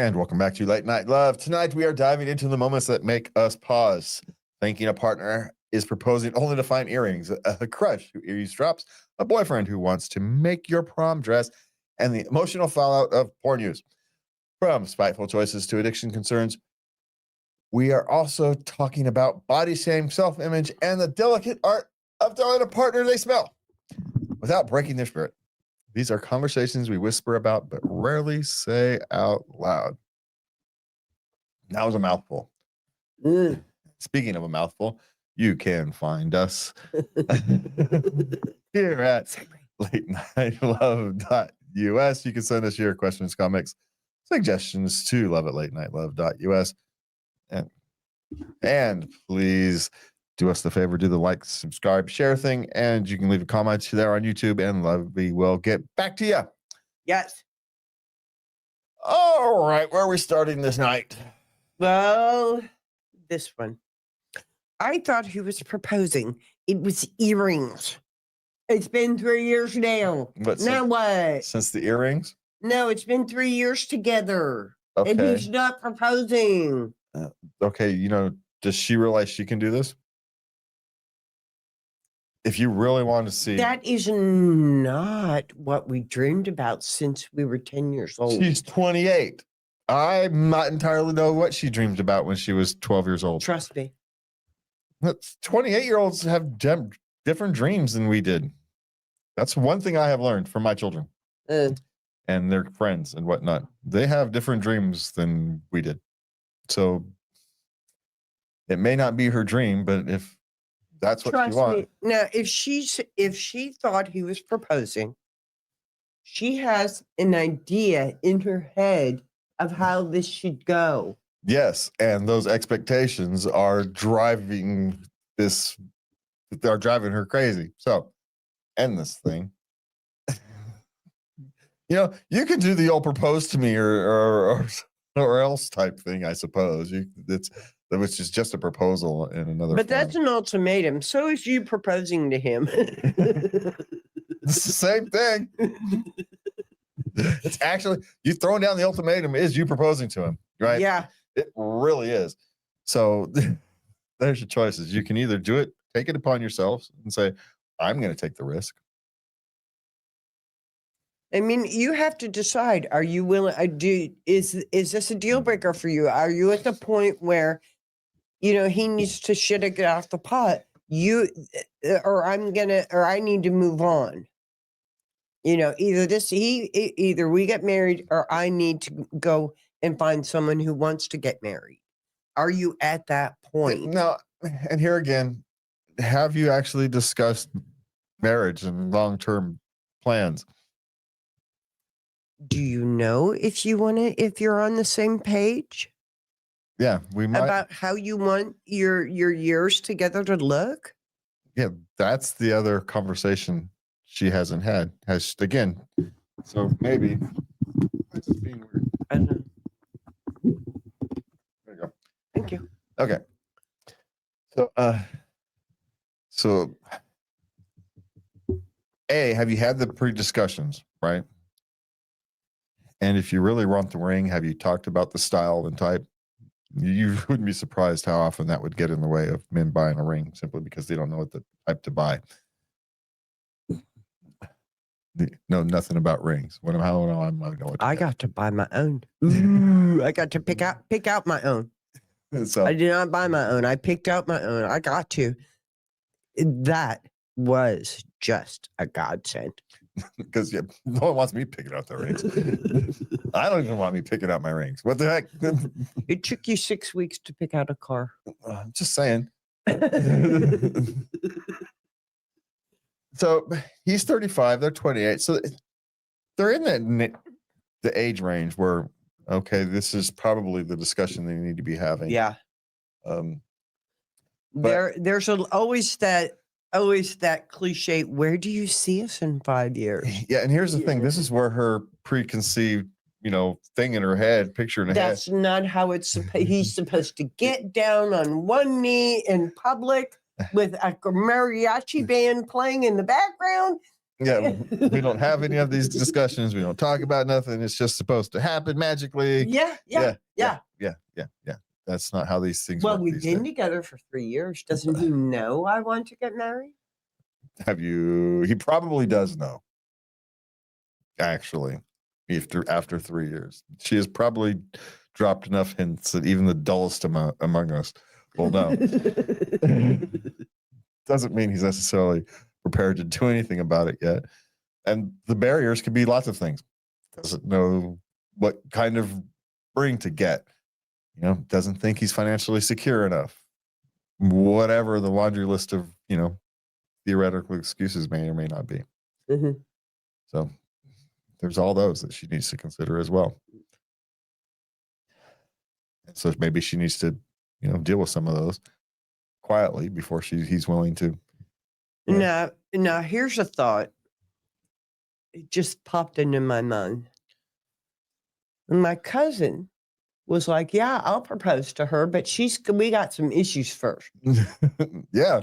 And welcome back to Late Night Love. Tonight we are diving into the moments that make us pause. Thinking a partner is proposing only to find earrings, a crush who eavesdrops, a boyfriend who wants to make your prom dress, and the emotional fallout of porn use. From spiteful choices to addiction concerns, we are also talking about body shame, self-image, and the delicate art of telling a partner they smell without breaking their spirit. These are conversations we whisper about, but rarely say out loud. That was a mouthful. Speaking of a mouthful, you can find us here at latenightLove.us. You can send us your questions, comments, suggestions to love@latenightLove.us. And please do us the favor, do the like, subscribe, share thing, and you can leave a comment there on YouTube, and Lovey will get back to you. Yes. All right, where are we starting this night? Well, this one. I thought he was proposing. It was earrings. It's been 3 years now. Now what? Since the earrings? No, it's been 3 years together. Okay. And he's not proposing. Okay, does she realize she can do this? If you really want to see... That is not what we dreamed about since we were 10 years old. She's 28. I'm not entirely know what she dreamed about when she was 12 years old. Trust me. 28-year-olds have different dreams than we did. That's one thing I have learned from my children and their friends and whatnot. They have different dreams than we did. So it may not be her dream, but if that's what she wants. Now, if she thought he was proposing, she has an idea in her head of how this should go. Yes, and those expectations are driving her crazy. So, end this thing. You can do the old propose to me or else type thing, I suppose. Which is just a proposal in another But form. that's an ultimatum. So is you proposing to him. It's the same thing. It's actually, you throwing down the ultimatum is you proposing to him, right? Yeah. It really is. So there's your choices. You can either do it, take it upon yourselves and say, I'm going to take the risk. I mean, you have to decide, are you willing, is this a deal breaker for you? Are you at the point where, he needs to shit it off the pot, or I need to move on. Either we get married or I need to go and find someone who wants to get married. Are you at that point? No, and here again, have you actually discussed marriage and long-term plans? Do you know if you're on the same page? Yeah, we might. About how you want your years together to look? Yeah, that's the other conversation she hasn't had. So maybe it's just being weird. I don't know. There you go. Thank you. Okay. So have you had the pre-discussions, right? And if you really want the ring, have you talked about the style and type? You wouldn't be surprised how often that would get in the way of men buying a ring simply because they don't know what the type to buy. Know nothing about rings. I got to buy my own. Ooh, I got to pick out my own. So I did not buy my own. I picked out my own. I got to. That was just a godsend. Because no one wants me picking out their rings. I don't even want me picking out my rings. What the heck? It took you 6 weeks to pick out a car. I'm just saying. So he's 35, they're 28. So they're in the age range where, okay, this is probably the discussion they need to be having. Yeah. There's always that cliche, where do you see us in 5 years? Yeah, and here's the thing. This is where her preconceived, thing in her head, picture in her head. That's not how he's supposed to get down on one knee in public with a mariachi band playing in the background Yeah, we don't have any of these discussions. We don't talk about nothing. It's just supposed to happen magically. Yeah. Yeah. That's not how these things Well, work we've these been days. together for 3 years. Doesn't he know I want to get married? Have you? He probably does know. Actually, after 3 years, she has probably dropped enough hints that even the dullest among us will know. Doesn't mean he's necessarily prepared to do anything about it yet. And the barriers could be lots of things. Doesn't know what kind of ring to get. Doesn't think he's financially secure enough. Whatever the laundry list of, theoretical excuses may or may not be. Mhm. So there's all those that she needs to consider as well. And so maybe she needs to, deal with some of those quietly before he's willing to. Now, here's a thought. It just popped into my mind. My cousin was like, "Yeah, I'll propose to her, but we got some issues first. Yeah.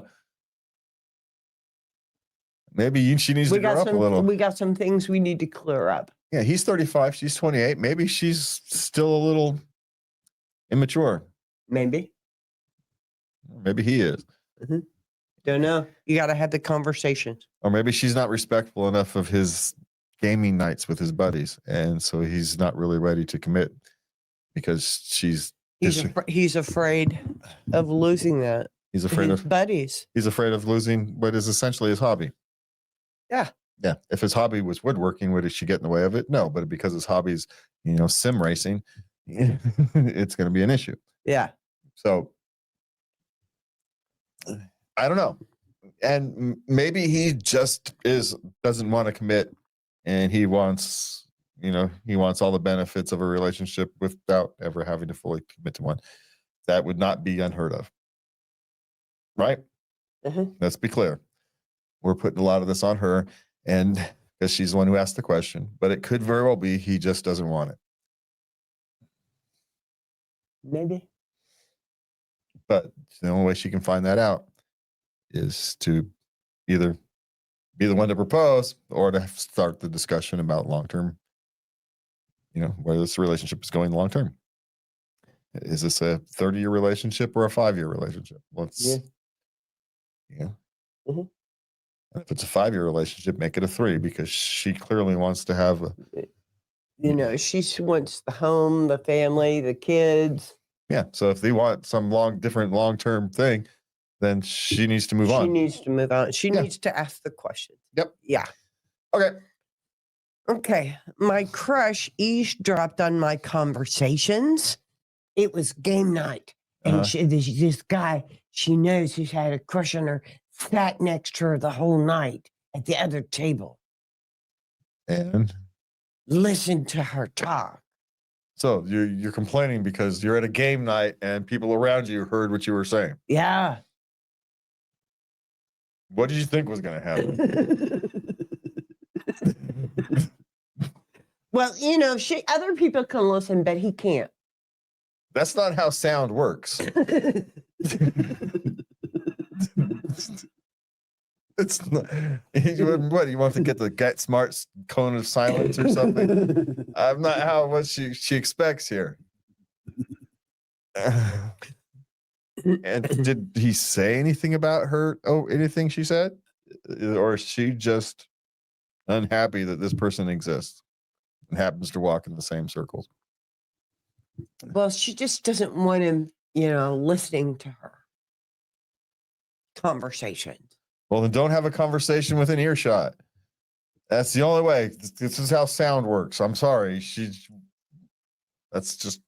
Maybe she needs to grow up a little. We got some things we need to clear up." Yeah, he's 35, she's 28. Maybe she's still a little immature. Maybe. Maybe he is. Mhm. Don't know. You got to have the conversations. Or maybe she's not respectful enough of his gaming nights with his buddies. And so he's not really ready to commit because He's afraid of losing that. He's afraid His of buddies. He's afraid of losing what is essentially his hobby. Yeah. Yeah. If his hobby was woodworking, would she get in the way of it? No, but because his hobby's, sim racing, it's going to be an issue. Yeah. So I don't know. And maybe he just doesn't want to commit, and he wants all the benefits of a relationship without ever having to fully commit to one. That would not be unheard of. Right? Mhm. Let's be clear. We're putting a lot of this on her, and because she's the one who asked the question, but it could very well be he just doesn't want it. Maybe. But the only way she can find that out is to either be the one to propose or to start the discussion about long-term, where this relationship is going long-term. Is this a 30-year relationship or a 5-year relationship? Mhm. If it's a 5-year relationship, make it a 3 because she clearly wants to have She wants the home, the family, the kids. yeah. So if they want some different long-term thing, then she needs to move on. She needs to move on. She Yeah. needs to ask the question. Yep. Yeah. Okay. Okay. My crush eavesdropped on my conversations. It was game night. And this guy she knows who's had a crush on her sat next to her the whole night at the other table. And Listen to her talk. so you're complaining because you're at a game night and people around you heard what you were saying. Yeah. What did you think was going to happen? Well, other people can listen, but he can't. That's not how sound works. It's not. What you want to get the Get Smart cone of silence or something? I'm not what she expects here. And did he say anything about her? Oh, anything she said, or is she just unhappy that this person exists and happens to walk in the same circles? Well, she just doesn't want him, listening to her conversations. Well, then don't have a conversation within earshot. That's the only way. This is how sound works. I'm sorry. That's just,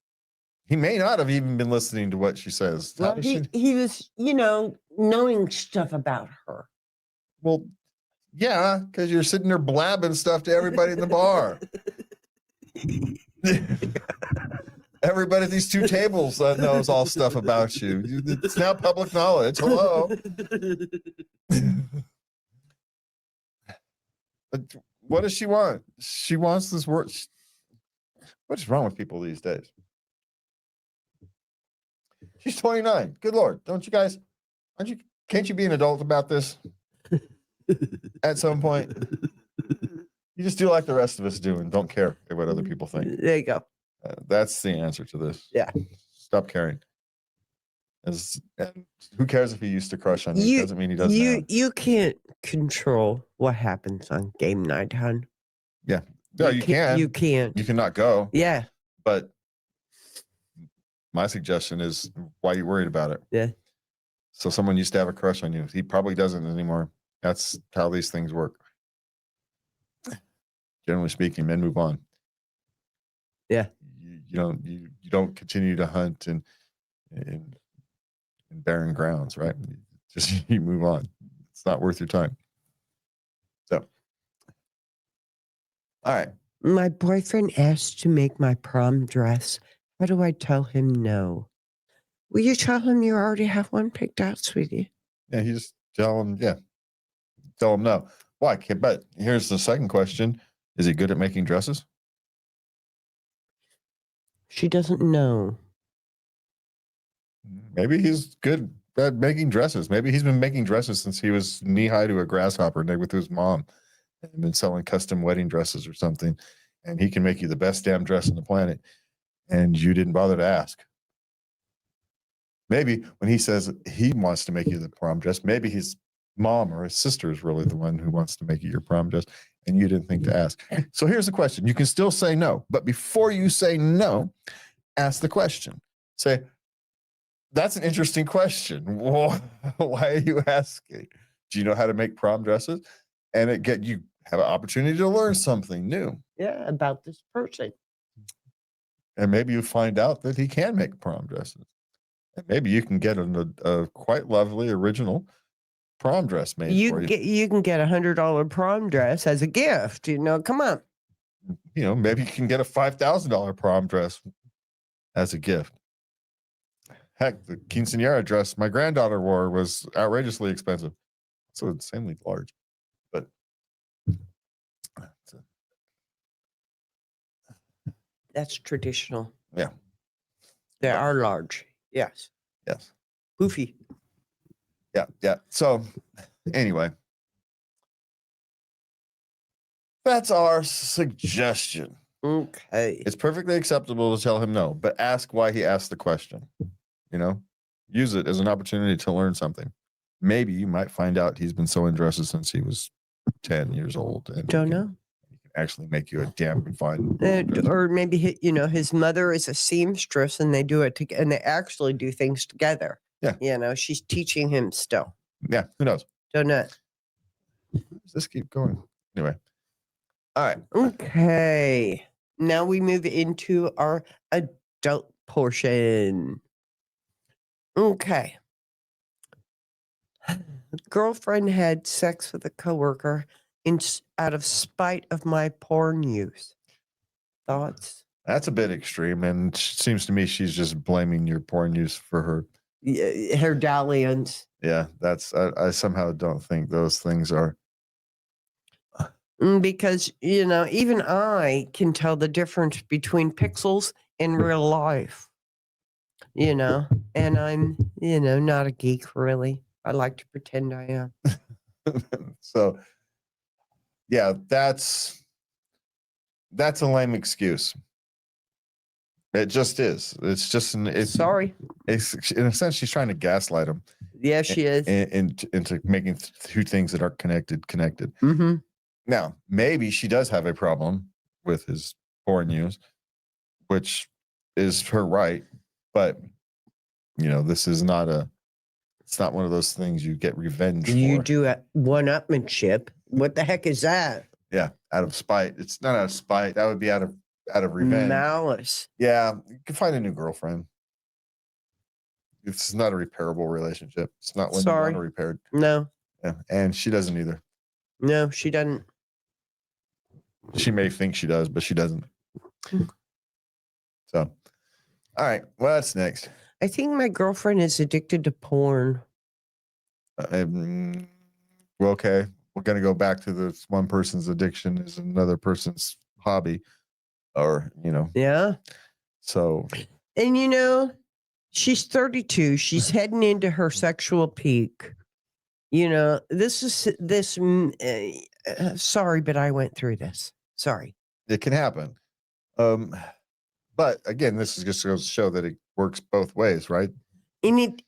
he may not have even been listening to what she says. Well, he was, knowing stuff about her. Well, yeah, because you're sitting there blabbing stuff to everybody in the bar. Everybody at these 2 tables knows all stuff about you. It's now public knowledge. Hello. But what does she want? She wants this word. What's wrong with people these days? She's 29. Good Lord. Can't you be an adult about this at some point? You just do like the rest of us do and don't care what other people think. There you go. That's the answer to this. Yeah. Stop caring. And who cares if he used to crush on you? It doesn't mean he doesn't. You can't control what happens on game night, hon. Yeah. No, you can. You can't. You cannot go. Yeah. But my suggestion is, why are you worried about it? Yeah. So someone used to have a crush on you. He probably doesn't anymore. That's how these things work. Generally speaking, men move on. Yeah. You don't continue to hunt in barren grounds, right? Just you move on. It's not worth your time. So, all right. My boyfriend asked to make my prom dress. How do I tell him no? Will you tell him you already have one picked out, sweetie? Yeah, you just tell him, tell him no. Why? But here's the second question. Is he good at making dresses? She doesn't know. Maybe he's good at making dresses. Maybe he's been making dresses since he was knee high to a grasshopper with his mom and been selling custom wedding dresses or something. And he can make you the best damn dress on the planet. And you didn't bother to ask. Maybe when he says he wants to make you the prom dress, maybe his mom or his sister is really the one who wants to make you your prom dress, and you didn't think to ask. So here's the question. You can still say no, but before you say no, ask the question. Say, that's an interesting question. Why are you asking? Do you know how to make prom dresses? And you have an opportunity to learn something new. Yeah, about this person. And maybe you find out that he can make prom dresses. And maybe you can get a quite lovely original prom dress made for you. You can get $100 prom dress as a gift. Come on. Maybe you can get a $5,000 prom dress as a gift. Heck, the quinceanera dress my granddaughter wore was outrageously expensive. So insanely large. But that's traditional. Yeah. They are large. Yes. Yes. Poofy. Yeah. So anyway, that's our suggestion. Okay. It's perfectly acceptable to tell him no, but ask why he asked the question. Use it as an opportunity to learn something. Maybe you might find out he's been sewing dresses since he was 10 years old. And don't know. He can actually make you a damn fine. Or maybe his mother is a seamstress, and they do it together, and they actually do things together. Yeah. She's teaching him still. Yeah. Who knows? Don't know. Does this keep going? Anyway. All right. Okay. Now we move into our adult portion. Okay. Girlfriend had sex with a coworker out of spite of my porn use. Thoughts? That's a bit extreme, and it seems to me she's just blaming your porn use for her dalliance. Yeah, I somehow don't think those things are. Because, even I can tell the difference between pixels and real life. And I'm, not a geek really. I like to pretend I am. So, yeah, that's a lame excuse. It just is. It's just sorry. It's in a sense she's trying to gaslight him. Yeah, she is. Into making two things that are connected. Mm-hmm. Now, maybe she does have a problem with his porn use, which is her right, but this is not it's not one of those things you get revenge for. You do a one-upmanship. What the heck is that? Yeah, out of spite. It's not out of spite. That would be out of revenge. Malice. Yeah, you can find a new girlfriend. It's not a repairable relationship. It's not when you want to repair. No. Yeah, and she doesn't either. No, she doesn't. She may think she does, but she doesn't. So, all right. What's next? I think my girlfriend is addicted to porn. Well, okay. We're going to go back to this one person's addiction is another person's hobby or, Yeah. So. And, she's 32. She's heading into her sexual peak. This is this. Sorry, but I went through this. Sorry. It can happen. But again, this is just goes to show that it works both ways, right? And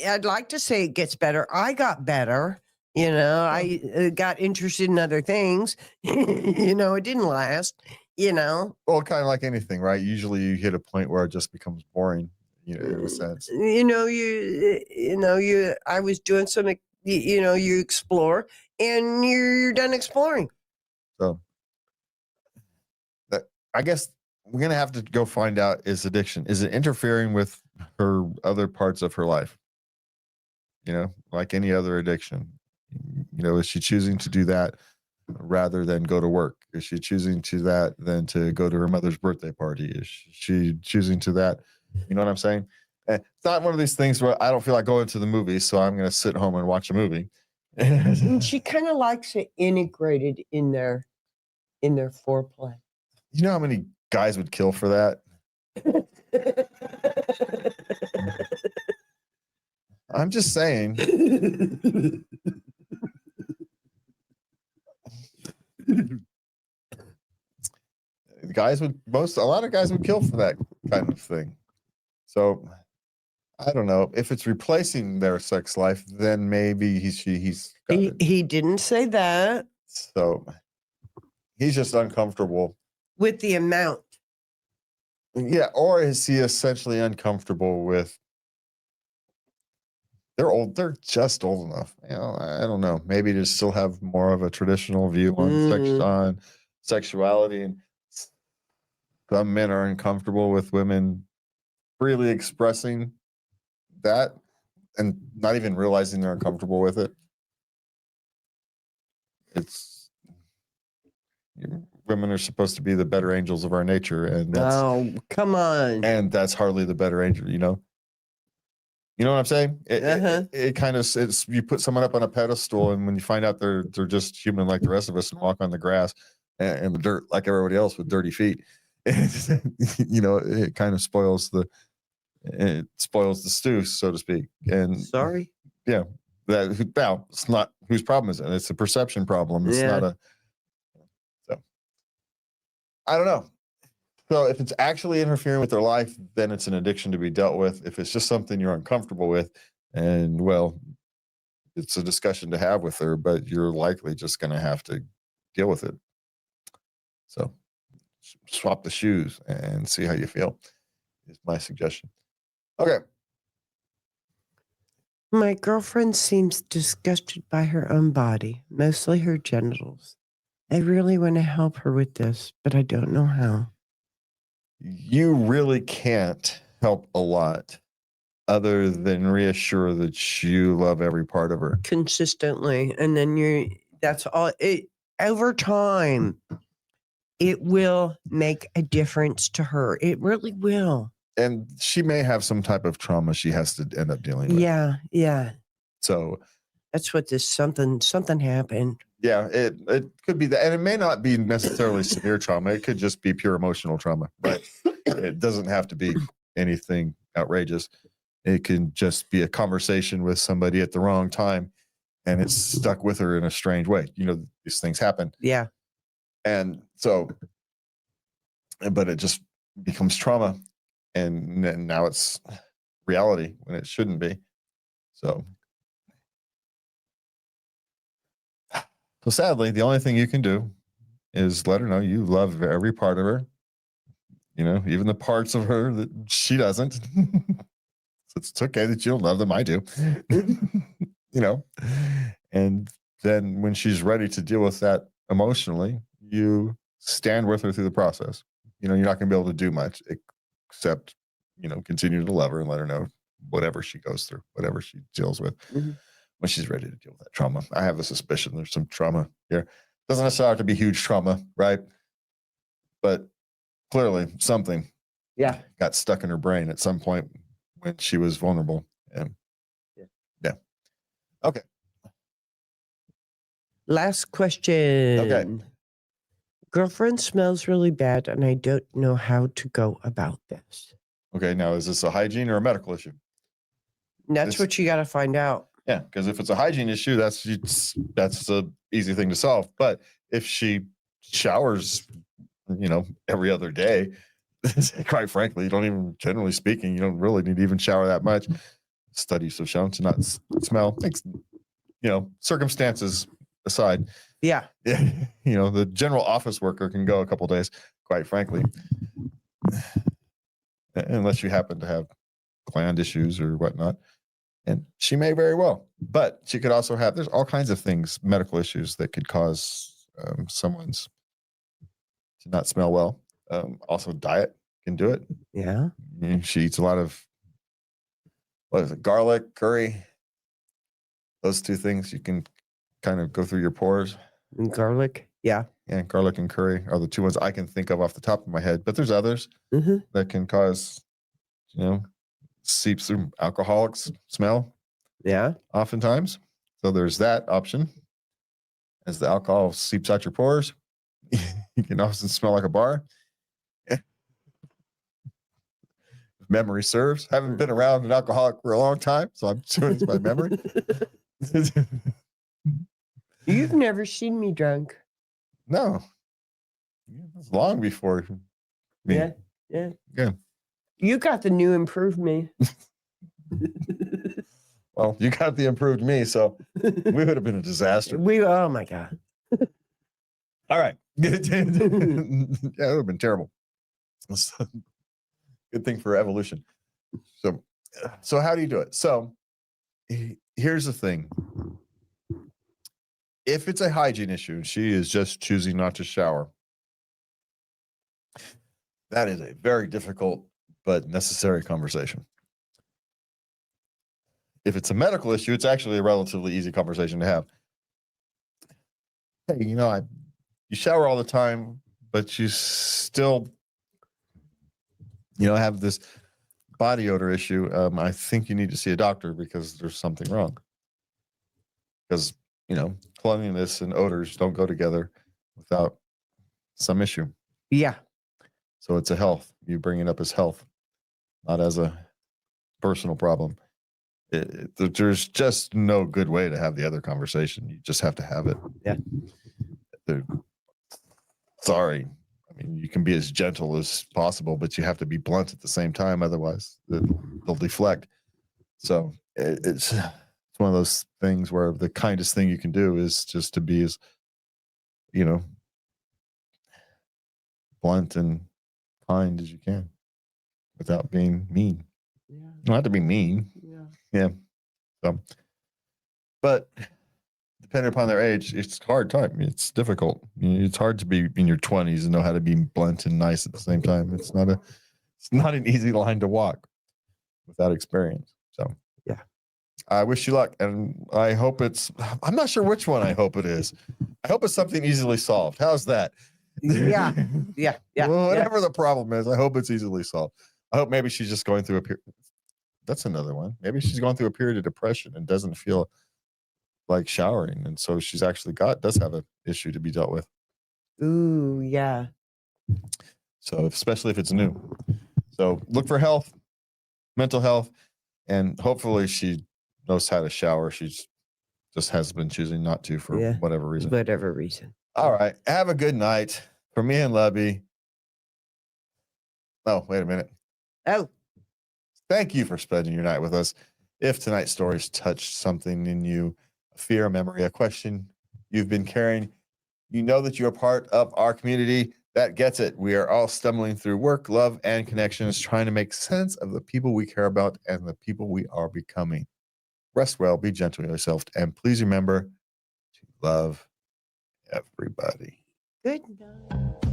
I'd like to say it gets better. I got better. I got interested in other things. It didn't last. Well, kind of like anything, right? Usually you hit a point where it just becomes boring, in a sense. I was doing some, you explore and you're done exploring. So that, I guess we're gonna have to go find out is addiction. Is it interfering with her other parts of her life? Like any other addiction. Is she choosing to do that rather than go to work? Is she choosing to that than to go to her mother's birthday party? Is she choosing to that? You know what I'm saying? It's not one of these things where I don't feel like going to the movies, so I'm going to sit home and watch a movie. She kind of likes it integrated in their foreplay. You know how many guys would kill for that? I'm just saying. A lot of guys would kill for that kind of thing. So I don't know if it's replacing their sex life, then maybe he's got it. He didn't say that. So he's just uncomfortable with the amount. Yeah, or is he essentially uncomfortable with? They're old. They're just old enough. I don't know. Maybe to still have more of a traditional view on sexuality, and some men are uncomfortable with women freely expressing that and not even realizing they're uncomfortable with it. It's women are supposed to be the better angels of our nature, and come on, and that's hardly the better angel. You know what I'm saying? It kind of it's you put someone up on a pedestal, and when you find out they're just human like the rest of us and walk on the grass and the dirt like everybody else with dirty feet, it kind of spoils the stew, so to speak. And sorry, yeah, now it's not whose problem is it? It's a perception problem. It's not a. So I don't know. So if it's actually interfering with their life, then it's an addiction to be dealt with. If it's just something you're uncomfortable with, and well, it's a discussion to have with her, but you're likely just going to have to deal with it. So swap the shoes and see how you feel is my suggestion. Okay. My girlfriend seems disgusted by her own body, mostly her genitals. I really want to help her with this, but I don't know how. You really can't help a lot other than reassure that you love every part of her consistently. And then that's all it over time. It will make a difference to her. It really will. And she may have some type of trauma she has to end up dealing with. Yeah. So that's what something happened. Yeah, it could be that, and it may not be necessarily severe trauma. It could just be pure emotional trauma, right? It doesn't have to be anything outrageous. It can just be a conversation with somebody at the wrong time, and it's stuck with her in a strange way. These things happen. Yeah. And so, but it just becomes trauma, and now it's reality when it shouldn't be. So sadly, the only thing you can do is let her know you love every part of her, even the parts of her that she doesn't. It's okay that you don't love them. I do, and then when she's ready to deal with that emotionally, you stand with her through the process. You're not going to be able to do much except, continue to love her and let her know whatever she goes through, whatever she deals with when she's ready to deal with that trauma. I have a suspicion there's some trauma here. Doesn't necessarily have to be huge trauma, right? But clearly something got stuck in her brain at some point when she was vulnerable. And yeah. Okay. Last question. Okay. Girlfriend smells really bad, and I don't know how to go about this. Okay. Now, is this a hygiene or a medical issue? That's what you got to find out. Yeah, because if it's a hygiene issue, that's a easy thing to solve. But if she showers, every other day, quite frankly, you don't even, generally speaking, you don't really need to even shower that much. Studies have shown to not smell. Circumstances aside, Yeah. the general office worker can go a couple days, quite frankly, unless you happen to have gland issues or whatnot. And she may very well, but she could also have, there's all kinds of things, medical issues that could cause someone's to not smell well. Also, diet can do it. Yeah. She eats a lot of, what is it, garlic, curry. Those two things you can kind of go through your pores. And garlic. Yeah. Yeah, garlic and curry are the two ones I can think of off the top of my head, but there's others Mm-hmm. that can cause, seeps through alcoholics smell Yeah. oftentimes. So there's that option. As the alcohol seeps out your pores, you can often smell like a bar. Memory serves. Haven't been around an alcoholic for a long time, so I'm doing this by memory. You've never seen me drunk. No. It's long before me. Yeah. Yeah. Yeah. You got the new improved me. Well, you got the improved me, so we would have been a disaster. Oh my God. All right. Yeah, it would have been terrible. Good thing for evolution. So how do you do it? So here's the thing. If it's a hygiene issue and she is just choosing not to shower, that is a very difficult but necessary conversation. If it's a medical issue, it's actually a relatively easy conversation to have. Hey, you shower all the time, but you still, have this body odor issue. I think you need to see a doctor because there's something wrong. Because, cleanliness and odors don't go together without some issue. Yeah. So it's a health. You bring it up as health, not as a personal problem. There's just no good way to have the other conversation. You just have to have it. Yeah. Sorry. I mean, you can be as gentle as possible, but you have to be blunt at the same time. Otherwise, they'll deflect. So it's one of those things where the kindest thing you can do is just to be as, blunt and kind as you can without being mean. Yeah. You don't have to be mean. Yeah. So, but depending upon their age, it's a hard time. It's difficult. It's hard to be in your 20s and know how to be blunt and nice at the same time. It's not an easy line to walk without experience. So, yeah. I wish you luck, and I hope I'm not sure which one I hope it is. I hope it's something easily solved. How's that? Yeah. Well, whatever the problem is, I hope it's easily solved. I hope maybe she's just going through a period. That's another one. Maybe she's going through a period of depression and doesn't feel like showering. And so she's actually does have an issue to be dealt with. Ooh, yeah. So especially if it's new. So look for health, mental health, and hopefully she knows how to shower. She's just has been choosing not to for whatever reason. Whatever reason. All right. Have a good night. For me and Lubby. Oh, wait a minute. Oh. Thank you for spending your night with us. If tonight's stories touched something in you, a fear, a memory, a question you've been carrying, you know that you're part of our community that gets it. We are all stumbling through work, love, and connections, trying to make sense of the people we care about and the people we are becoming. Rest well, be gentle with yourself, and please remember to love everybody. Good night.